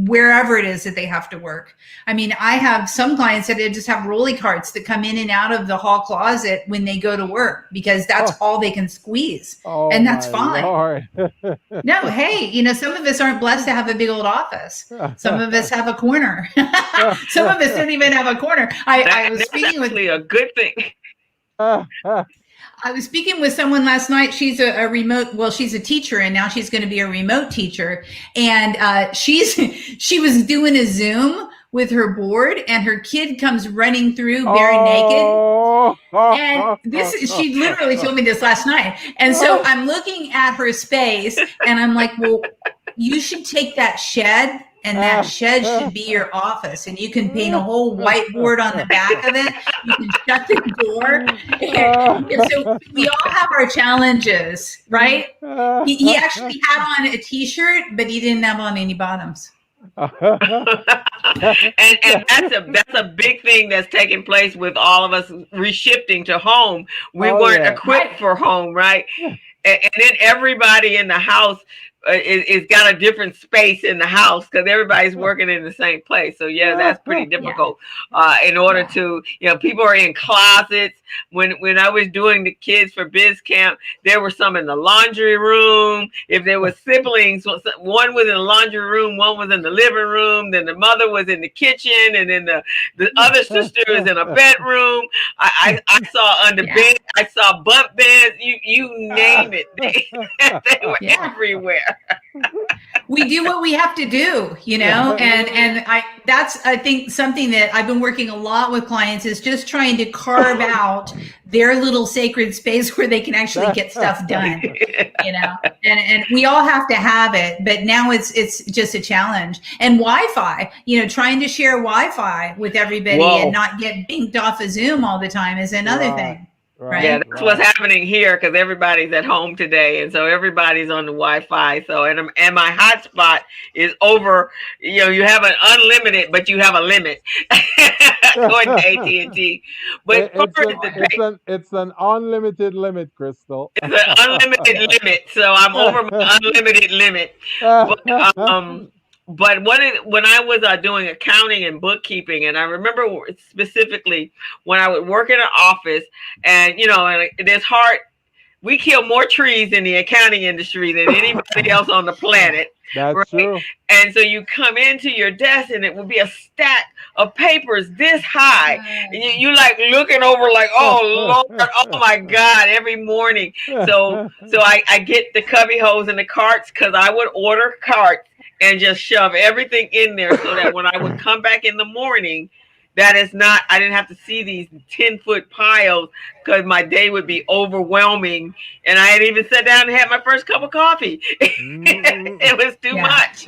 wherever it is that they have to work. I mean, I have some clients that just have rolly carts that come in and out of the hall closet when they go to work because that's all they can squeeze. And that's fine. No, hey, some of us aren't blessed to have a big old office. Some of us have a corner. Some of us don't even have a corner. I was speaking with a good thing. I was speaking with someone last night. She's she's a teacher and now she's going to be a remote teacher. And she was doing a Zoom with her board and her kid comes running through bare naked. And she literally told me this last night. And so I'm looking at her space and I'm like, well, you should take that shed and that shed should be your office, and you can paint a whole whiteboard on the back of it. You can shut the door. And so we all have our challenges, right? He actually had on a t-shirt, but he didn't have on any bottoms. and that's a big thing that's taking place with all of us reshifting to home. We weren't equipped for home, right? And then everybody in the house it's got a different space in the house because everybody's working in the same place. So yeah, that's pretty difficult. In order to, people are in closets. When I was doing the kids for Biz Camp, there were some in the laundry room. If there were siblings, one was in the laundry room, one was in the living room, then the mother was in the kitchen, and then the other sister is in a bedroom. I saw under bed, I saw bunk beds. You name it, they were everywhere. We do what we have to do, and I think something that I've been working a lot with clients is just trying to carve out their little sacred space where they can actually get stuff done, and we all have to have it, but now it's just a challenge. And Wi-Fi, trying to share Wi-Fi with everybody and not get binked off of Zoom all the time is another thing. Right. Yeah, that's what's happening here because everybody's at home today, and so everybody's on the Wi-Fi. So and my hotspot is over. You have an unlimited, but you have a limit according to AT&T. But it's an unlimited limit, Crystal. It's an unlimited limit, so I'm over my unlimited limit. But when I was doing accounting and bookkeeping, and I remember specifically when I would work in an office, and there's we kill more trees in the accounting industry than anybody else on the planet. That's true. And so you come into your desk, and it would be a stack of papers this high, and you like looking over like, oh Lord, oh my God, every morning. So I get the cubby holes and the carts because I would order carts and just shove everything in there so that when I would come back in the morning, I didn't have to see these 10-foot piles because my day would be overwhelming. And I had even sat down and had my first cup of coffee. It was too much.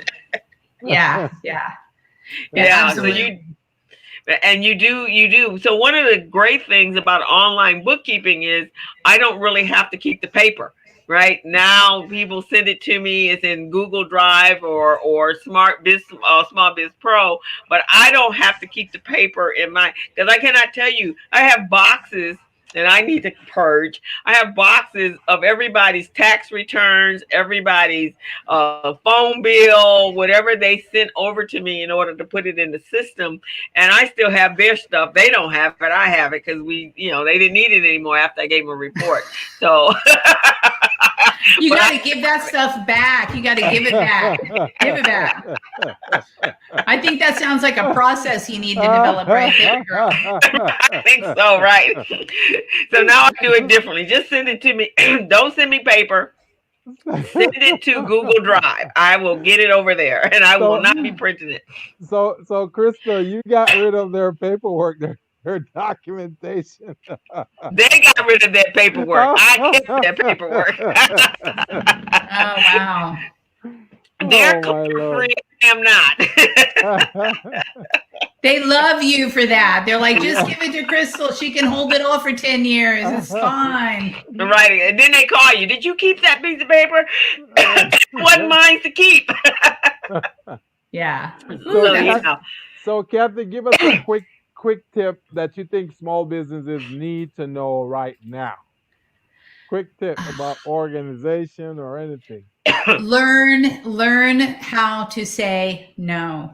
Yeah. So you do. So one of the great things about online bookkeeping is I don't really have to keep the paper. Right now, people send it to me. It's in Google Drive or Small Biz Pro, but I don't have to keep the paper in because I cannot tell you. I have boxes that I need to purge. I have boxes of everybody's tax returns, everybody's phone bill, whatever they sent over to me in order to put it in the system, and I still have their stuff. They don't have it. I have it because they didn't need it anymore after I gave them a report. So. You got to give that stuff back. You got to give it back. Give it back. I think that sounds like a process you need to develop right there, girl. I think so, right? So now I do it differently. Just send it to me. Don't send me paper. Send it to Google Drive. I will get it over there, and I will not be printing it. So Crystal, you got rid of their paperwork, their documentation. They got rid of that paperwork. I kept that paperwork. Oh, wow. They're free. I'm not. They love you for that. They're like, just give it to Crystal. She can hold it all for 10 years. It's fine. Right. And then they call you. Did you keep that piece of paper? It wasn't mine to keep. Yeah. So Kathy, give us a quick tip that you think small businesses need to know right now. Quick tip about organization or anything. Learn how to say no.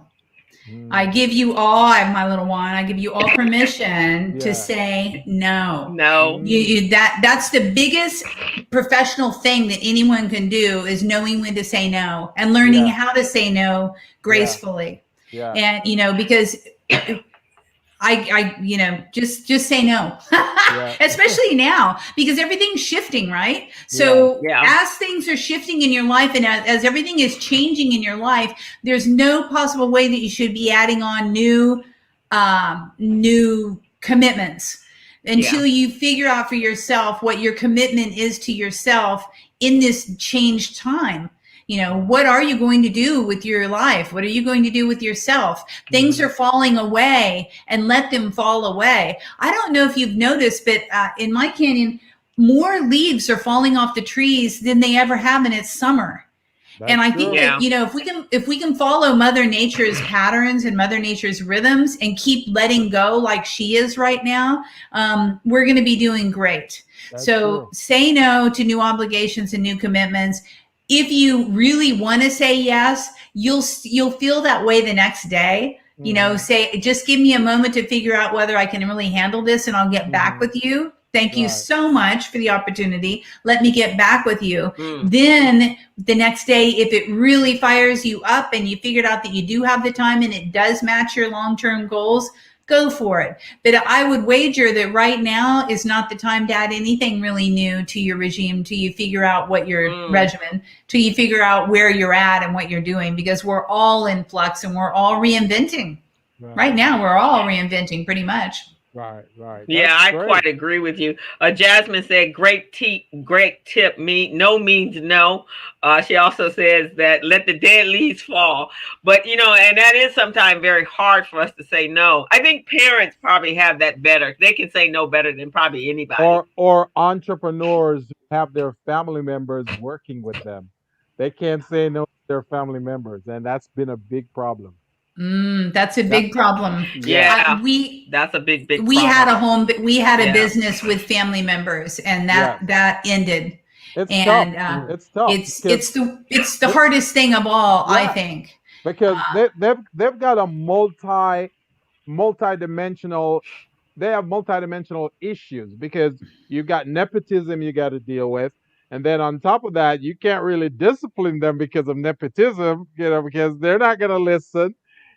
I give you all, I have my little one, I give you all permission to say no. No. That's the biggest professional thing that anyone can do is knowing when to say no and learning how to say no gracefully. Yeah. And, because I just say no, especially now because everything's shifting, right? So as things are shifting in your life and as everything is changing in your life, there's no possible way that you should be adding on new commitments until you figure out for yourself what your commitment is to yourself in this changed time. What are you going to do with your life? What are you going to do with yourself? Things are falling away and let them fall away. I don't know if you've noticed, but in my canyon, more leaves are falling off the trees than they ever have in its summer. And I think that, if we can follow Mother Nature's patterns and Mother Nature's rhythms and keep letting go like she is right now, we're going to be doing great. Say no to new obligations and new commitments. if you really want to say yes, you'll feel that way the next day. You know, say, just give me a moment to figure out whether I can really handle this, and I'll get back with you. Thank you so much for the opportunity. Let me get back with you. Then the next day, if it really fires you up and you figured out that you do have the time and it does match your long-term goals, go for it. But I would wager that right now is not the time to add anything really new to your regime till you figure out what your regimen, till you figure out where you're at and what you're doing, because we're all in flux and we're all reinventing. Right now, we're all reinventing pretty much. Right. Yeah, I quite agree with you. Jasmine said, great tip. No means no. She also says that let the dead leaves fall. But, you know, and that is sometimes very hard for us to say no. I think parents probably have that better. They can say no better than probably anybody. Or entrepreneurs who have their family members working with them. They can't say no to their family members. And that's been a big problem. That's a big problem. Yeah, that's a big we problem. had a home, we had a business with family members, and that ended. It's and tough. It's tough. It's the hardest thing of all, I think, because they've got a multi-dimensional. They have multi-dimensional issues, because you've got nepotism you got to deal with. And then on top of that, you can't really discipline them because of nepotism, you know, because they're not going to listen.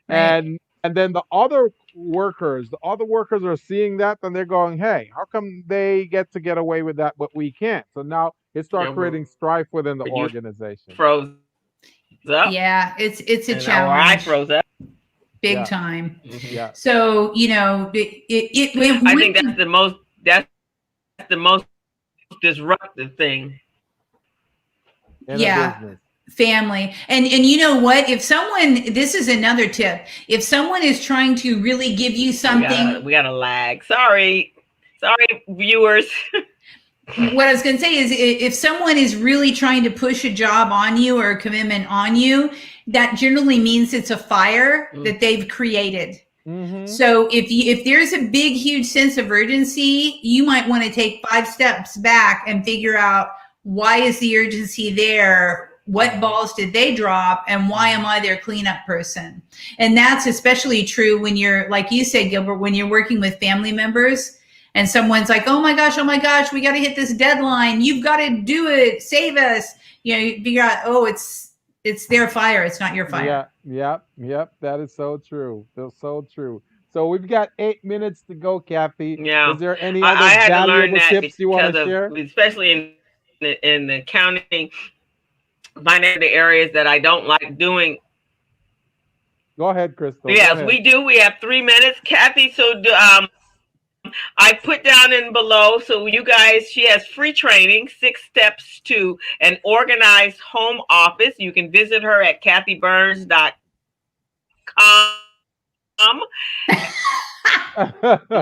Right. And then the other workers are seeing that, and they're going, hey, how come they get away with that, but we can't? So now it starts creating strife within the organization. Froze up. Yeah, it's a challenge. I froze up. Big time. Yeah. So, you know, I think that's the most disruptive thing. Family. And you know what? If someone, this is another tip. If someone is trying to really give you something, we got a lag. Sorry, viewers. What I was going to say is, if someone is really trying to push a job on you or a commitment on you, that generally means it's a fire that they've created. So if there's a big, huge sense of urgency, you might want to take 5 steps back and figure out, why is the urgency there? What balls did they drop? And why am I their cleanup person? And that's especially true when you're, like you said, Gilbert, when you're working with family members and someone's like, oh my gosh, we got to hit this deadline. You've got to do it. Save us. You know, you figure out, it's their fire. It's not your fire. Yep. That is so true. That's so true. So we've got 8 minutes to go, Kathy. Yeah. Is there any other valuable tips you want to share? Especially in the accounting, finding the areas that I don't like doing. Go ahead, Crystal. Yes, we do. We have 3 minutes, Kathy. So I put down in below, so you guys, she has free training, 6 steps to an organized home office. You can visit her at kathyburns.com.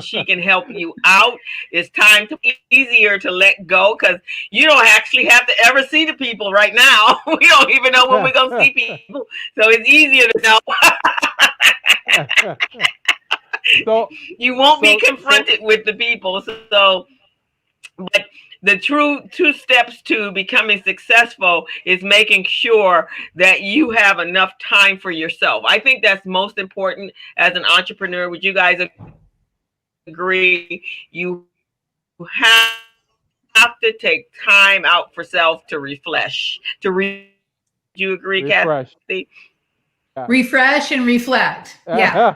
She can help you out. It's time to be easier to let go, because you don't actually have to ever see the people right now. We don't even know when we're going to see people. So it's easier to know. So you won't be confronted with the people. So, but the true 2 steps to becoming successful is making sure that you have enough time for yourself. I think that's most important as an entrepreneur. Would you guys agree? You have to take time out for self to refresh. Do you agree, Kathy? Refresh and reflect. Yeah,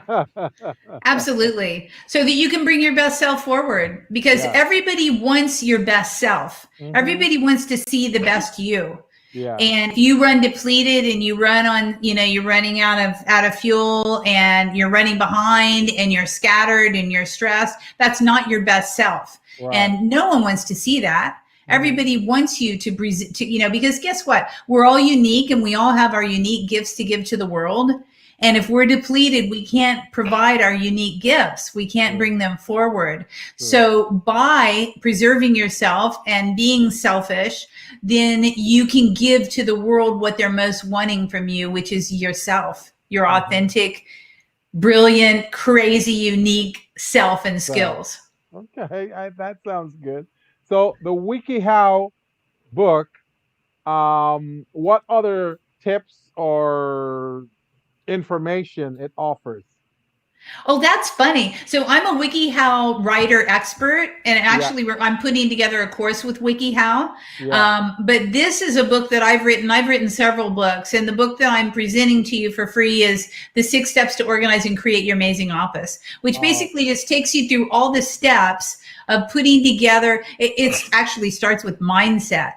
absolutely. So that you can bring your best self forward, because everybody wants your best self. Everybody wants to see the best you. Yeah. And if you run depleted and you run on, you're running out of fuel and you're running behind and you're scattered and you're stressed, that's not your best self. Right. And no one wants to see that. Everybody wants you to, because guess what? We're all unique and we all have our unique gifts to give to the world. And if we're depleted, we can't provide our unique gifts. We can't bring them forward. So by preserving yourself and being selfish, then you can give to the world what they're most wanting from you, which is yourself, your authentic, brilliant, crazy, unique self and skills. Okay, that sounds good. So the wikiHow book what other tips or information it offers? Oh, that's funny. So I'm a WikiHow writer expert, and Yeah, actually, I'm putting together a course with WikiHow. yeah. But this is a book that I've written. I've written several books, and the book that I'm presenting to you for free is The 6 Steps to Organize and Create Your Amazing Office, which Oh, basically just takes you through all the steps of putting together. It's actually starts with mindset.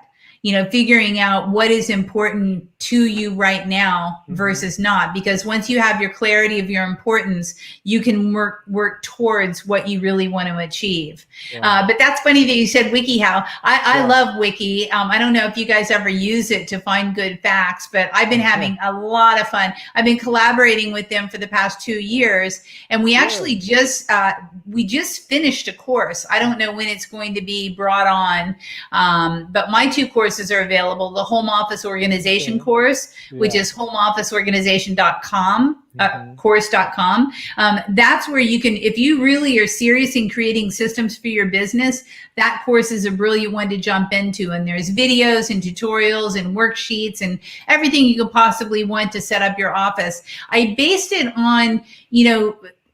Figuring out what is important to you right now mm-hmm. versus not. Because once you have your clarity of your importance, you can work towards what you really want to achieve. Right. But that's funny that you said WikiHow. I Yeah. love Wiki. I don't know if you guys ever use it to find good facts, but I've been having a lot of fun. I've been collaborating with them for the past 2 years, and we actually Good. just finished a course. I don't know when it's going to be brought on, but my 2 courses are available. The Home Office Organization Okay. course, which Yeah. is homeofficeorganization.com. Mm-hmm. Course.com. That's where you can, if you really are serious in creating systems for your business, that course is a brilliant one to jump into. And there's videos and tutorials and worksheets and everything you could possibly want to set up your office. I based it on,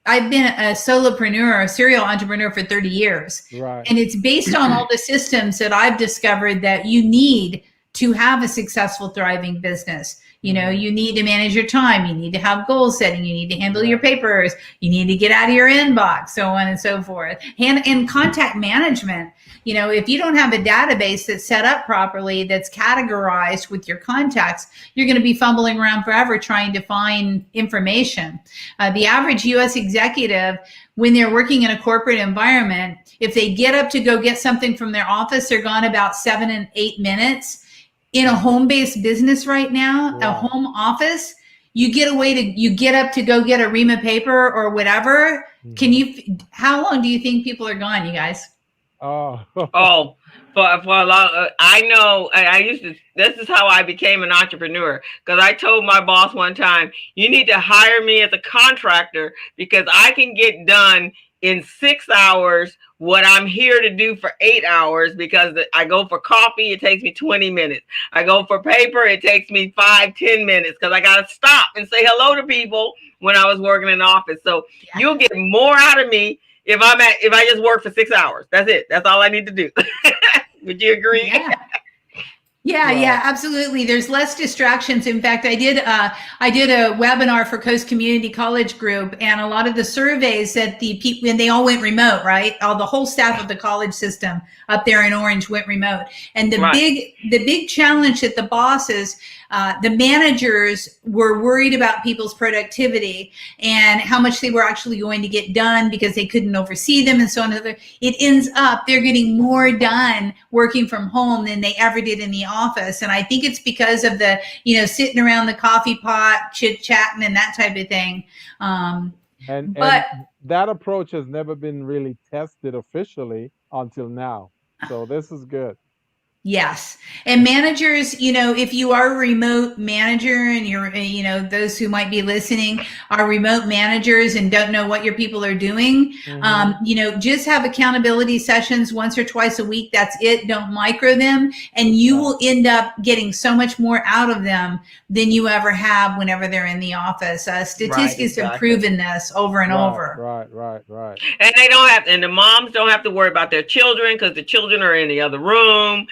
I've been a solopreneur, a serial entrepreneur for 30 years. Right. And it's based on all the systems that I've discovered that you need to have a successful, thriving business. You need to manage your time. You need to have goal setting. You need to handle your papers. You need to get out of your inbox, so on and so forth. And contact management. If you don't have a database that's set up properly, that's categorized with your contacts, you're going to be fumbling around forever trying to find information. The average U.S. executive, when they're working in a corporate environment, if they get up to go get something from their office, they're gone about 7 and 8 minutes. In a home-based business right now, a Right. home office, you get up to go get a ream of paper or whatever. How long do you think people are gone, you guys? Oh. Oh, for a lot. I know. I used to. This is how I became an entrepreneur, because I told my boss one time, "You need to hire me as a contractor because I can get done in 6 hours what I'm here to do for 8 hours. Because I go for coffee, it takes me 20 minutes. I go for paper, it takes me 5-10 minutes because I gotta stop and say hello to people when I was working in the office. So you'll get more out of me if I just work for 6 hours. That's it. That's all I need to do." Would you agree? Yeah. Yeah, absolutely. There's less distractions. In fact, I did a webinar for Coast Community College Group, and a lot of the surveys that the people, and they all went remote, right? The whole staff of the college system up there in Orange went remote. And the big challenge that the bosses, the managers were worried about people's productivity and how much they were actually going to get done because they couldn't oversee them and so on. It ends up they're getting more done working from home than they ever did in the office. And I think it's because of the, sitting around the coffee pot, chit chatting and that type of thing. And But that approach has never been really tested officially until now. So this is good. yes. And managers, if you are a remote manager and you're, those who might be listening are remote managers and don't know what your people are doing, just have accountability sessions once or twice a week. That's it. Don't micro them. And you will end up getting so much more out of them than you ever have whenever they're in the office. Statistics have proven this over and over. Right. And the moms don't have to worry about their children because the children are in the other room.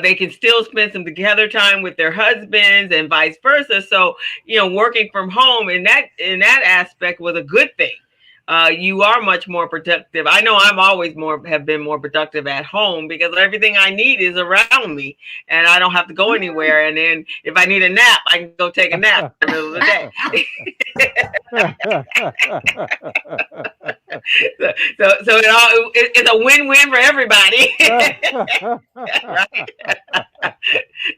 They can still spend some together time with their husbands and vice versa. So, working from home in that aspect was a good thing. You are much more productive. I know I'm always have been more productive at home because everything I need is around me and I don't have to go anywhere. And then if I need a nap, I can go take a nap in the middle of the day. So it's a win-win for everybody. Right?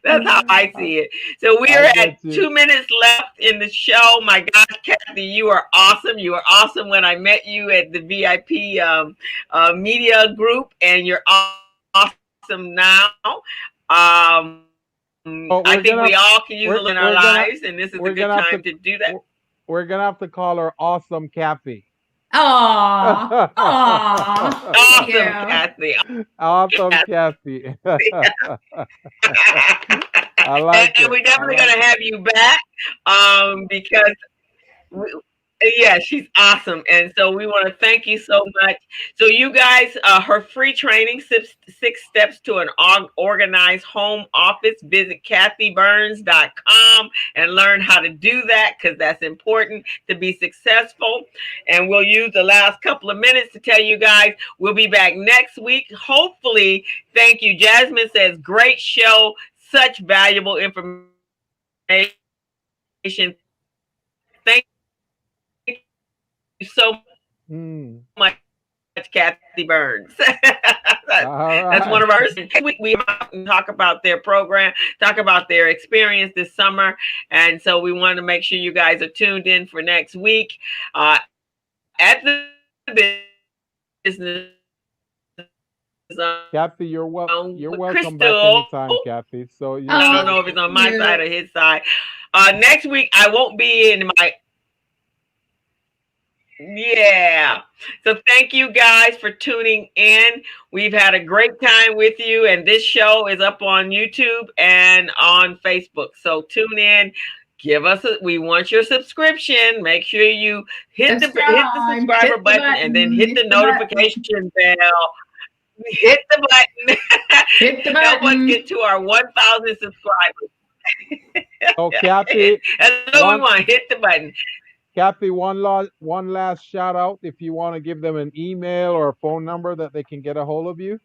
That's how I see it. So we are at 2 minutes left in the show. My gosh, Kathy, you are awesome. You were awesome when I met you at the VIP media group, and you're awesome now. I think we all can use a little in our lives, and this is a good time to do that. We're gonna have to call her Awesome Kathy. Aw. Aw. Awesome, Thank you. Kathy. Awesome, Kathy. I like And it. we're definitely I like going to have you back because we, yeah, she's awesome. And so we want to thank you so much. So you guys, her free training, six steps to an organized home office, visit kathyburns.com and learn how to do that, because that's important to be successful. And we'll use the last couple of minutes to tell you guys we'll be back next week. Hopefully. Thank you. Jasmine says, great show, such valuable information. Thank you so much, Kathy Burns. That's one of our. We talk about their program, talk about their experience this summer, and so we want to make sure you guys are tuned in for next week at the business. Kathy, you're welcome Crystal. back anytime, Kathy. So I don't know if it's on my side or his side. Next week I won't be in my. Yeah. So thank you guys for tuning in. We've had a great time with you, and this show is up on YouTube and on Facebook. So tune in. We want your subscription. Make sure you hit the subscriber button and then hit the notification bell. Hit the button. Hit the button. Help us get to our 1,000 subscribers. Oh, Kathy. That's what we want. Hit the button. Kathy, one last shout out. If you want to give them an email or a phone number that they can get a hold of you.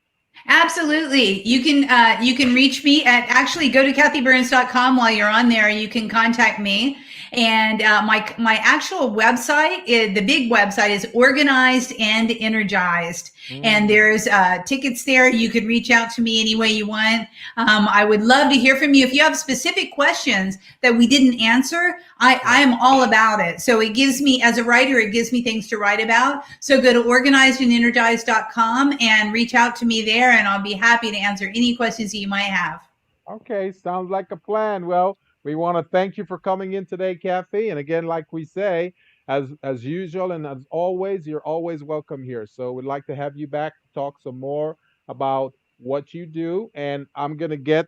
Absolutely. You can reach me at, actually go to kathyburns.com. While you're on there, you can contact me. And my actual website, the big website, is Organized and Energized. And there's tickets there. You could reach out to me any way you want. I would love to hear from you. If you have specific questions that we didn't answer, I am all about it. So it gives me, as a writer, it gives me things to write about. So go to organizedandenergized.com and reach out to me there, and I'll be happy to answer any questions that you might have. Okay, sounds like a plan. Well, we want to thank you for coming in today, Kathy. And again, like we say, as usual and as always, you're always welcome here. So we'd like to have you back to talk some more about what you do. And I'm gonna get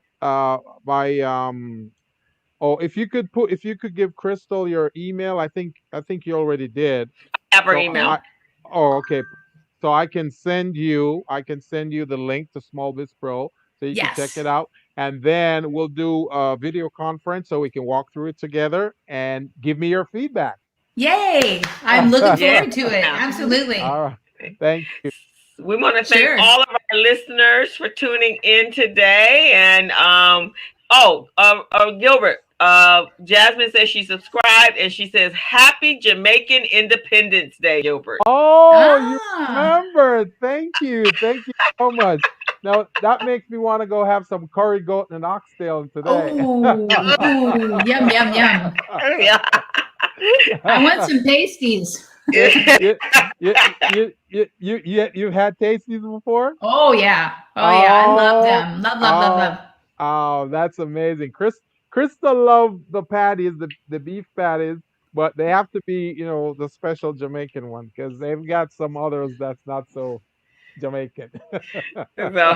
if you could give Crystal your email. I think you already did. Have her email. Okay. So I can send you the link to Small Biz Pro so you can check it out. And then we'll do a video conference so we can walk through it together and give me your feedback. Yay! I'm looking forward to it. Absolutely. All right. Thank you. We want to thank all of our listeners for tuning in today. And Gilbert, Jasmine says she subscribed, and she says, Happy Jamaican Independence Day, Gilbert. Oh, you remember. Thank you so much. Now, that makes me want to go have some curry goat and an oxtail today. Ooh, yum, yum, yum. I want some pasties. You've had tasties before? Oh, yeah. I love them. Love. Oh, that's amazing. Krista loved the patties, the beef patties, but they have to be, the special Jamaican one, because they've got some others that's not so Jamaican. So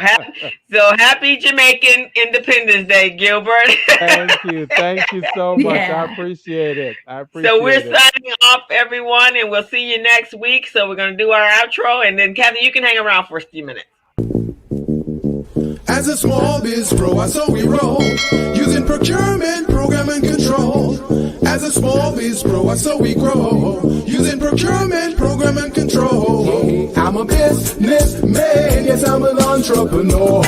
happy Jamaican Independence Day, Gilbert. Thank you so much. I appreciate it. So we're signing off, everyone, and we'll see you next week. So we're going to do our outro, and then Kathy, you can hang around for a few minutes. As a small biz pro, so we roll, using procurement, program, and control. As a small biz pro, so we grow, using procurement, program, and control. I'm a businessman, yes, I'm an entrepreneur.